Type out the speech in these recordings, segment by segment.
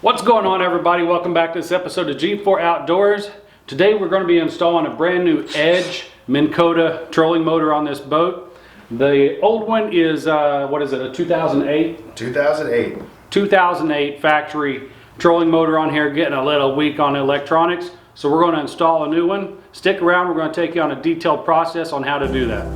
What's going on, everybody? Welcome back to this episode of G4 Outdoors. Today we're going to be installing a brand new Edge Minn Kota trolling motor on this boat. The old one is, what is it, a 2008? 2008 factory trolling motor on here, getting a little weak on the electronics. So we're going to install a new one. Stick around, we're going to take you on a detailed process on how to do that.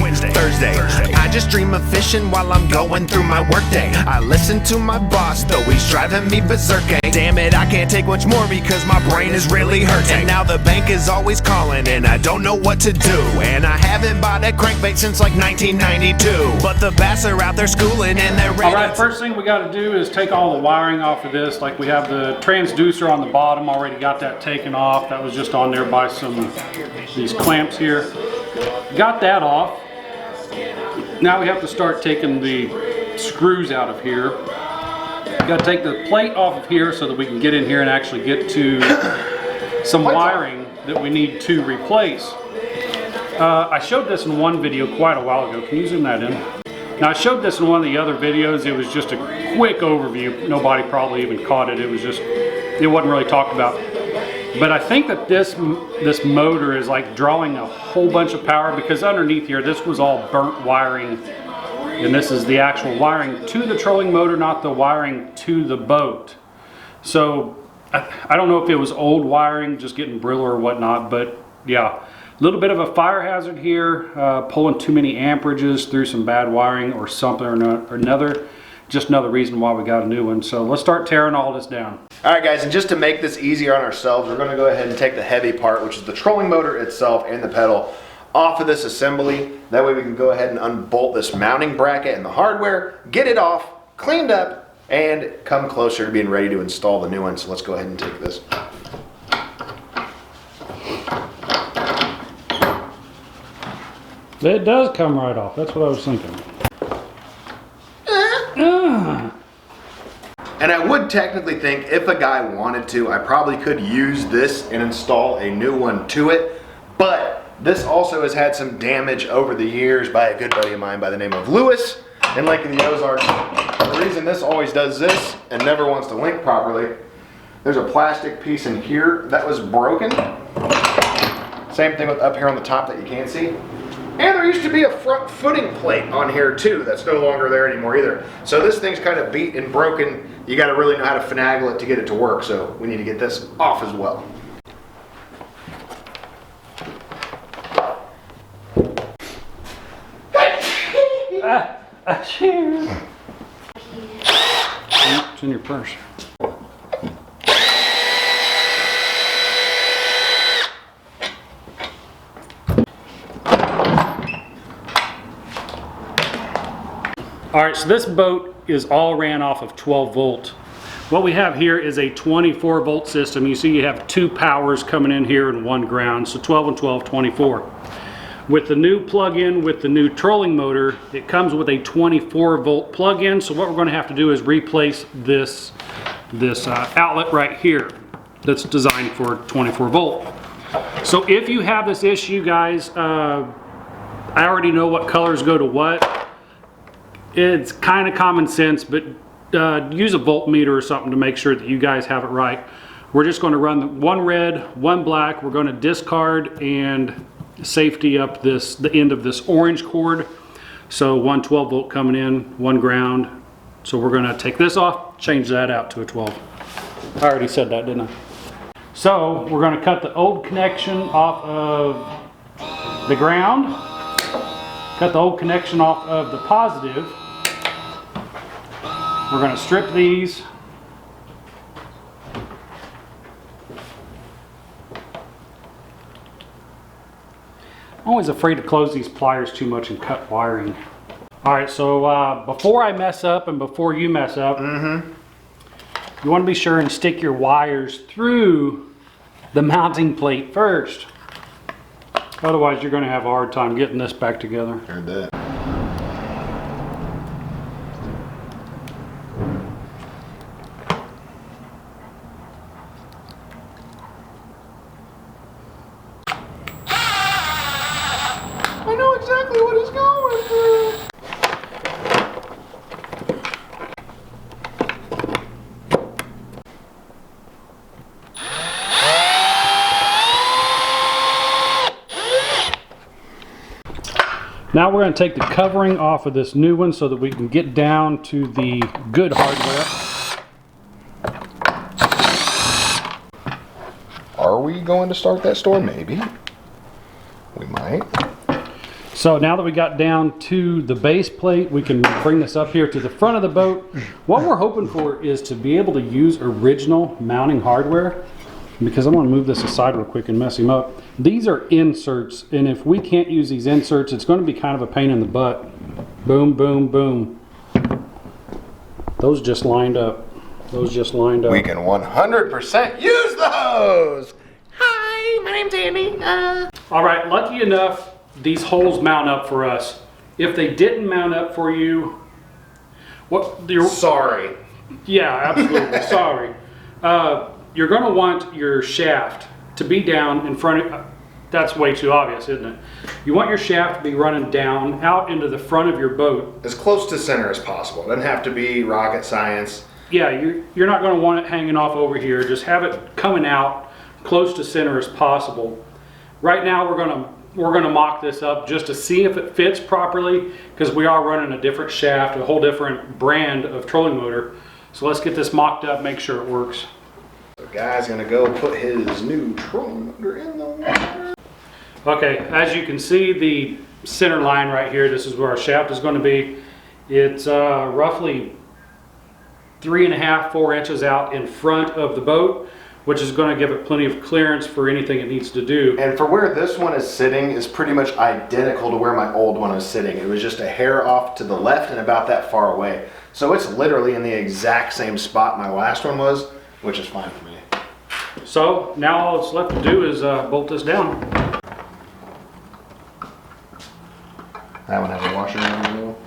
Wednesday, Thursday. I just dream of fishing while I'm going through my workday. I listen to my boss, though he's driving me berserk. Damn it, I can't take much more because my brain is really hurting. And now the bank is always calling and I don't know what to do. And I haven't bought a crankbait since like 1992. But the bass are out there schooling and they're ready. Alright, first thing we got to do is take all the wiring off of this. Like we have the transducer on the bottom, already got that taken off. That was just on there by these clamps here. Got that off. Now we have to start taking the screws out of here. Got to take the plate off of here so that we can get in here and actually get to some wiring that we need to replace. I showed this in one video quite a while ago. Can you zoom that in? Now I showed this in one of the other videos. It was just a quick overview. Nobody probably even caught it. It wasn't really talked about. But I think that this motor is like drawing a whole bunch of power, because underneath here, this was all burnt wiring. And this is the actual wiring to the trolling motor, not the wiring to the boat. So I don't know if it was old wiring, just getting brittle or whatnot, but yeah. A little bit of a fire hazard here, pulling too many amperages through some bad wiring or something or another. Just another reason why we got a new one. So let's start tearing all this down. All right, guys, and just to make this easier on ourselves, we're going to go ahead and take the heavy part, which is the trolling motor itself and the pedal, off of this assembly. That way we can go ahead and unbolt this mounting bracket and the hardware, get it off, cleaned up, and come closer to being ready to install the new one. So let's go ahead and take this. It does come right off. That's what I was thinking. And I would technically think if a guy wanted to, I probably could use this and install a new one to it. But this also has had some damage over the years by a good buddy of mine by the name of Lewis in Lake of the Ozarks. The reason this always does this and never wants to link properly, there's a plastic piece in here that was broken. Same thing with up here on the top that you can't see. And there used to be a front footing plate on here too that's no longer there anymore either. So this thing's kind of beat and broken. You got to really know how to finagle it to get it to work. So we need to get this off as well. It's in your purse. All right, so this boat is all ran off of 12 volt. What we have here is a 24 volt system. You see you have two powers coming in here and one ground, so 12 and 12, 24. With the new plug-in, with the new trolling motor, it comes with a 24 volt plug-in. So what we're going to have to do is replace this outlet right here that's designed for 24 volt. So if you have this issue, guys, I already know what colors go to what. It's kind of common sense, but use a voltmeter or something to make sure that you guys have it right. We're just going to run one red, one black. We're going to discard and safety up the end of this orange cord. So one 12 volt coming in, one ground. So we're going to take this off, change that out to a 12. I already said that, didn't I? So we're going to cut the old connection off of the ground, cut the old connection off of the positive. We're going to strip these. I'm always afraid to close these pliers too much and cut wiring. All right, so before I mess up and before you mess up, you want to be sure and stick your wires through the mounting plate first. Otherwise, you're going to have a hard time getting this back together. Heard that. I know exactly what he's going through. Now we're going to take the covering off of this new one so that we can get down to the good hardware. Are we going to start that store? Maybe. We might. So now that we got down to the base plate, we can bring this up here to the front of the boat. What we're hoping for is to be able to use original mounting hardware, because I want to move this aside real quick and mess him up. These are inserts, and if we can't use these inserts, it's going to be kind of a pain in the butt. Boom, boom, boom. Those just lined up. Those just lined up. We can 100% use those! Hi, my name's Andy. All right, lucky enough, these holes mount up for us. If they didn't mount up for you, what? Sorry. Yeah, absolutely. Sorry. You're going to want your shaft to be down in front of, that's way too obvious, isn't it? You want your shaft to be running down out into the front of your boat. As close to center as possible. It doesn't have to be rocket science. Yeah, you're not going to want it hanging off over here. Just have it coming out close to center as possible. Right now we're going to mock this up just to see if it fits properly, because we are running a different shaft, a whole different brand of trolling motor. So let's get this mocked up, make sure it works. The guy's gonna go put his new trolling motor in the water. Okay, as you can see, the center line right here, this is where our shaft is going to be. It's roughly 3.5, 4 inches out in front of the boat, which is going to give it plenty of clearance for anything it needs to do. And for where this one is sitting is pretty much identical to where my old one was sitting. It was just a hair off to the left and about that far away. So it's literally in the exact same spot my last one was, which is fine for me. So now all that's left to do is bolt this down. That one has a washer in the middle.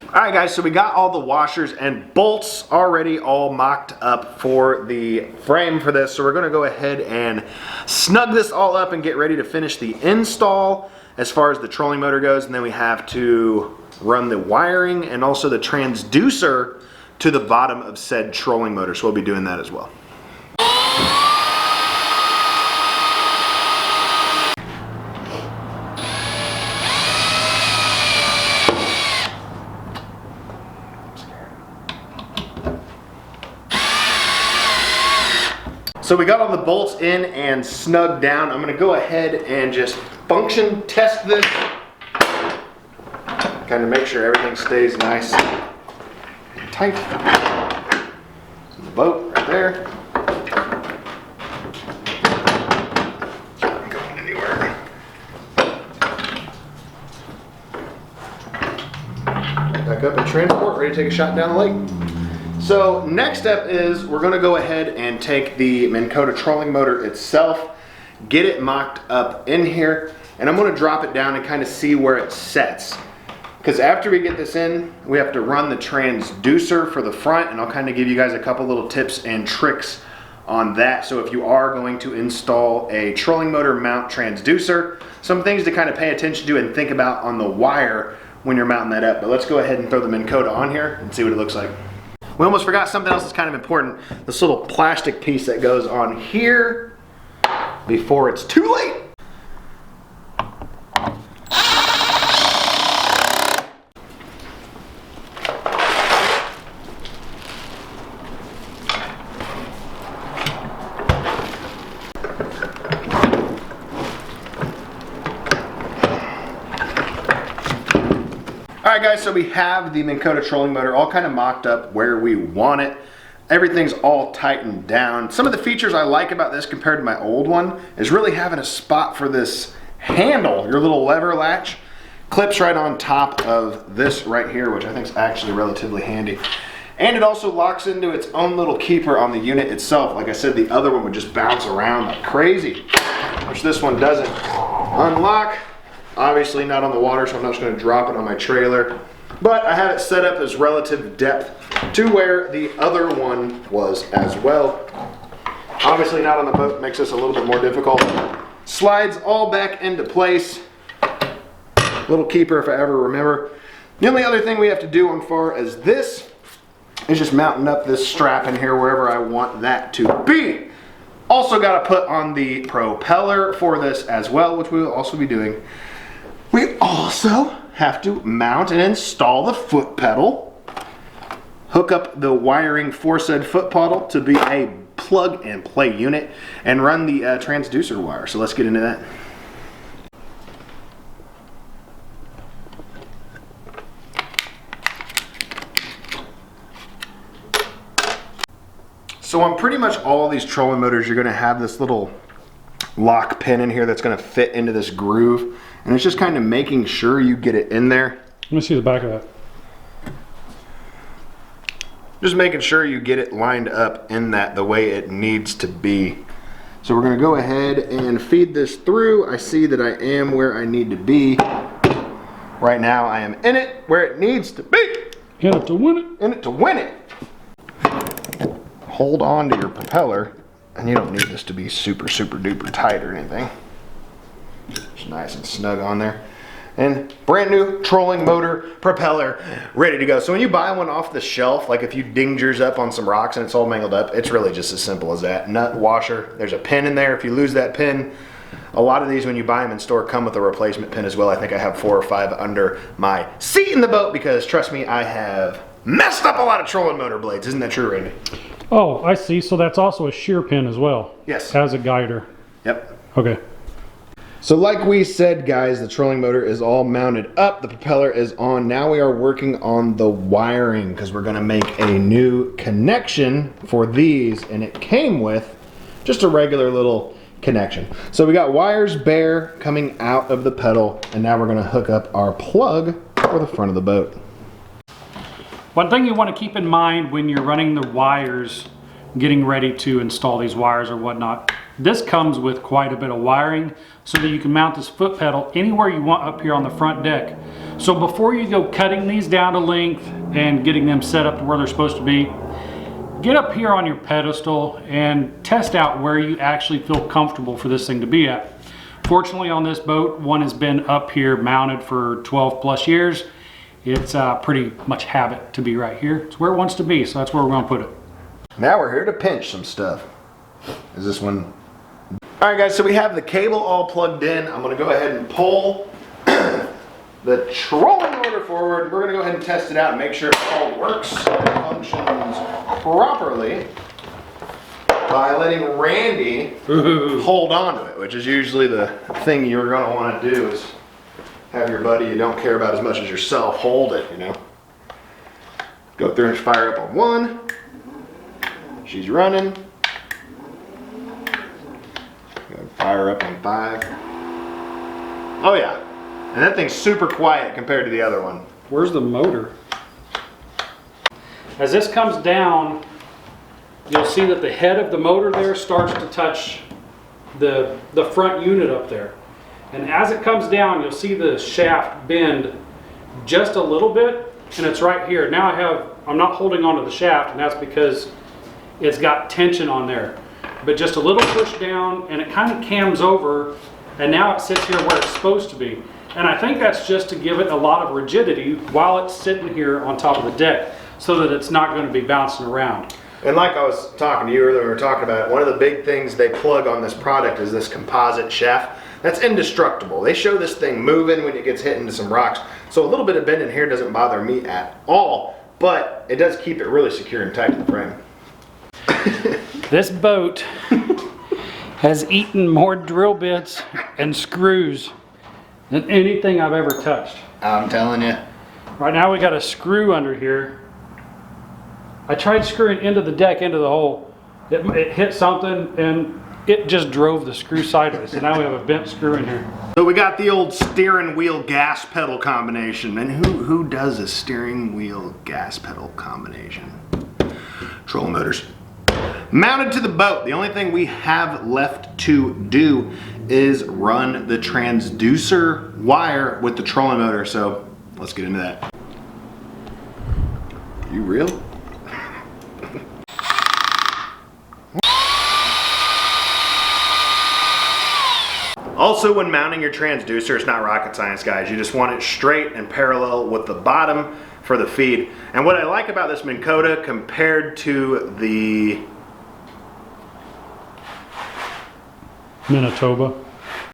Alright guys, so we got all the washers and bolts already all mocked up for the frame for this. So we're going to go ahead and snug this all up and get ready to finish the install as far as the trolling motor goes. And then we have to run the wiring and also the transducer to the bottom of said trolling motor. So we'll be doing that as well. So we got all the bolts in and snugged down. I'm gonna go ahead and just function test this. Kind of make sure everything stays nice and tight. The boat right there. Not going anywhere. Back up and transport, ready to take a shot down the lake. So next step is we're going to go ahead and take the Minn Kota trolling motor itself, get it mocked up in here, and I'm going to drop it down and kind of see where it sets. Because after we get this in, we have to run the transducer for the front, and I'll kind of give you guys a couple little tips and tricks on that. So if you are going to install a trolling motor mount transducer, some things to kind of pay attention to and think about on the wire when you're mounting that up. But let's go ahead and throw the Minn Kota on here and see what it looks like. We almost forgot something else that's kind of important. This little plastic piece that goes on here before it's too late. Alright guys, so we have the Minn Kota trolling motor all kind of mocked up where we want it. Everything's all tightened down. Some of the features I like about this compared to my old one is really having a spot for this handle. Your little lever latch clips right on top of this right here, which I think is actually relatively handy. And it also locks into its own little keeper on the unit itself. Like I said, the other one would just bounce around like crazy, which this one doesn't. Unlock, obviously not on the water, so I'm not just going to drop it on my trailer. But I have it set up as relative depth to where the other one was as well. Obviously not on the boat, makes this a little bit more difficult. Slides all back into place. Little keeper if I ever remember. The only other thing we have to do as far as this is just mounting up this strap in here wherever I want that to be. Also got to put on the propeller for this as well, which we will also be doing. We also have to mount and install the foot pedal, hook up the wiring for said foot pedal to be a plug and play unit, and run the transducer wire. So let's get into that. So on pretty much all of these trolling motors, you're going to have this little lock pin in here that's going to fit into this groove, and it's just kind of making sure you get it in there. Let me see the back of that. Just making sure you get it lined up in that the way it needs to be. So we're going to go ahead and feed this through. I see that I am where I need to be. Right now I am in it where it needs to be. In it to win it. In it to win it. Hold on to your propeller, and you don't need this to be super duper tight or anything. It's nice and snug on there. And brand new trolling motor propeller ready to go. So when you buy one off the shelf, like if you dinged yours up on some rocks and it's all mangled up, it's really just as simple as that. Nut, washer, there's a pin in there. If you lose that pin, a lot of these when you buy them in store come with a replacement pin as well. I think I have 4 or 5 under my seat in the boat because trust me, I have messed up a lot of trolling motor blades. Isn't that true, Randy? Oh, I see. So that's also a shear pin as well. Yes. As a guider. Yep. Okay. So like we said, guys, the trolling motor is all mounted up. The propeller is on. Now we are working on the wiring because we're going to make a new connection for these, and it came with just a regular little connection. So we got wires bare coming out of the pedal, and now we're going to hook up our plug for the front of the boat. One thing you want to keep in mind when you're running the wires, getting ready to install these wires or whatnot, this comes with quite a bit of wiring so that you can mount this foot pedal anywhere you want up here on the front deck. So before you go cutting these down to length and getting them set up to where they're supposed to be, get up here on your pedestal and test out where you actually feel comfortable for this thing to be at. Fortunately on this boat, one has been up here mounted for 12 plus years. It's pretty much habit to be right here. It's where it wants to be, so that's where we're going to put it. Now we're here to pinch some stuff. Is this one? All right, guys, so we have the cable all plugged in. I'm going to go ahead and pull the trolling motor forward. We're going to go ahead and test it out and make sure it all works and functions properly by letting Randy hold on to it, which is usually the thing you're going to want to do is have your buddy you don't care about as much as yourself hold it, you know. Go through and fire up on 1. She's running. Fire up on 5. Oh yeah. And that thing's super quiet compared to the other one. Where's the motor? As this comes down, you'll see that the head of the motor there starts to touch the front unit up there. And as it comes down, you'll see the shaft bend just a little bit, and it's right here. Now I'm not holding onto the shaft, and that's because it's got tension on there. But just a little push down, and it kind of cams over, and now it sits here where it's supposed to be. And I think that's just to give it a lot of rigidity while it's sitting here on top of the deck, so that it's not going to be bouncing around. And like I was talking to you earlier, we were talking about it, one of the big things they plug on this product is this composite shaft. That's indestructible. They show this thing moving when it gets hit into some rocks. So a little bit of bend in here doesn't bother me at all, but it does keep it really secure and tight to the frame. This boat has eaten more drill bits and screws than anything I've ever touched. I'm telling you. Right now we got a screw under here. I tried screwing into the deck, into the hole. It hit something and it just drove the screw sideways. So now we have a bent screw in here. So we got the old steering wheel gas pedal combination. And who does a steering wheel gas pedal combination? Trolling motors. Mounted to the boat. The only thing we have left to do is run the transducer wire with the trolling motor. So let's get into that. You real? Also, when mounting your transducer, it's not rocket science, guys. You just want it straight and parallel with the bottom for the feed. And what I like about this Minn Kota compared to the Manitoba.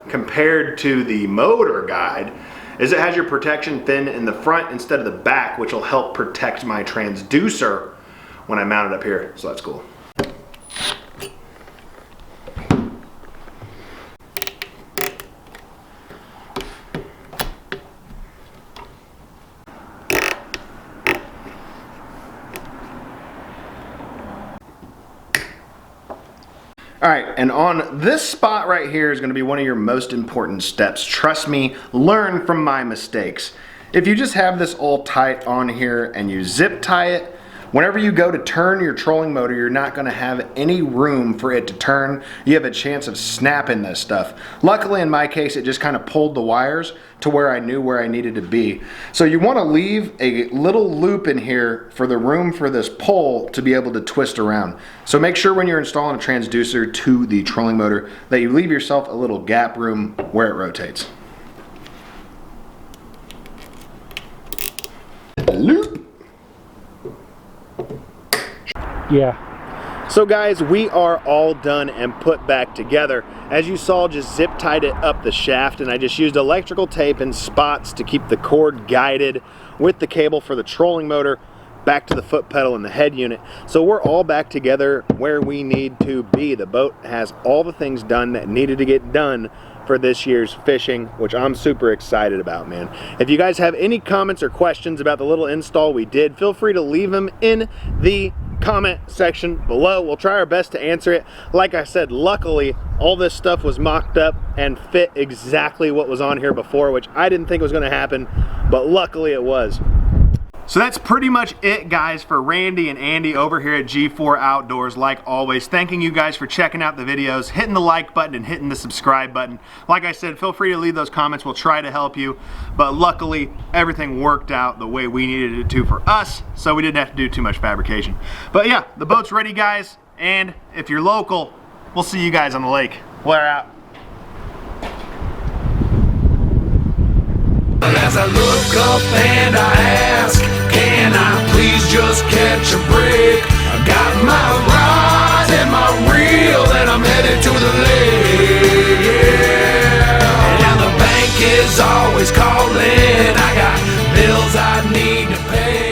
Compared to the motor guide is it has your protection fin in the front instead of the back, which will help protect my transducer when I mount it up here. So that's cool. All right, and on this spot right here is gonna be one of your most important steps. Trust me, learn from my mistakes. If you just have this all tight on here and you zip tie it, whenever you go to turn your trolling motor, you're not gonna have any room for it to turn. You have a chance of snapping this stuff. Luckily in my case, it just kind of pulled the wires to where I knew where I needed to be. So you wanna leave a little loop in here for the room for this pole to be able to twist around. So make sure when you're installing a transducer to the trolling motor that you leave yourself a little gap room where it rotates. Loop. Yeah. So guys, we are all done and put back together. As you saw, just zip tied it up the shaft, and I just used electrical tape and spots to keep the cord guided with the cable for the trolling motor back to the foot pedal and the head unit. So we're all back together where we need to be. The boat has all the things done that needed to get done for this year's fishing, which I'm super excited about, man. If you guys have any comments or questions about the little install we did, feel free to leave them in the comment section below. We'll try our best to answer it. Like I said, luckily all this stuff was mocked up and fit exactly what was on here before, which I didn't think was going to happen, but luckily it was. So that's pretty much it, guys, for Randy and Andy over here at G4 Outdoors. Like always, thanking you guys for checking out the videos, hitting the like button and hitting the subscribe button. Like I said, feel free to leave those comments. We'll try to help you. But luckily, everything worked out the way we needed it to for us, so we didn't have to do too much fabrication. But yeah, the boat's ready, guys. And if you're local, we'll see you guys on the lake. We're out. As I look up and I ask, can I please just catch a break? I got my rod and my reel and I'm headed to the lake, yeah. And the bank is always calling, I got bills I need to pay.